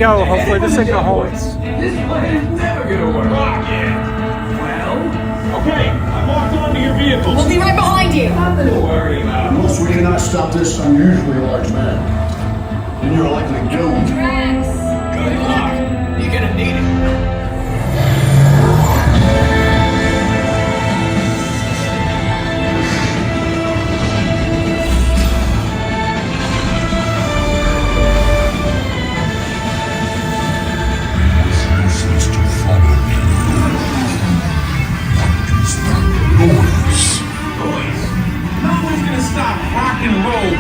go. Hopefully the signal holds. This plan's never gonna work. Well, okay, I'm locked onto your vehicles. We'll be right behind you. Nothing to worry about. Unless we cannot stop this unusually large man, then you're likely doomed. Good luck. You're gonna need it.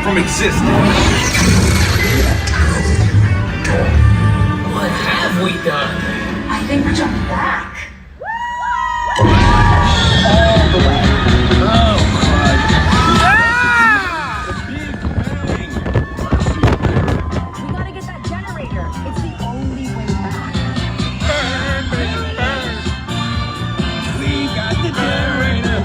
From existing. What have we done? I think we jumped back. We gotta get that generator. It's the only way back. We got the generator.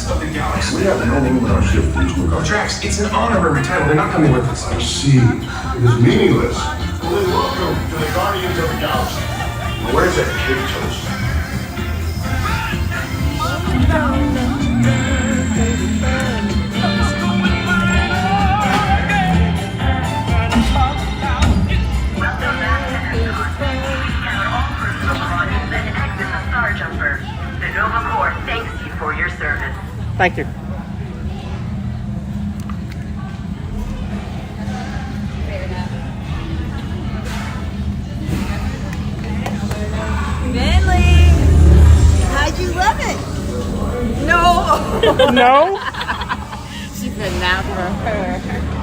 Of the galaxy. We have no name in our ship, please, McCarthy. Drax, it's an honorary title. They're not coming with us. I see. It is meaningless. Well, then welcome to the Guardians of the Galaxy. Now, where's that cake toast? For your service. Thank you. Finley, how'd you love it? No. No? She said not for her.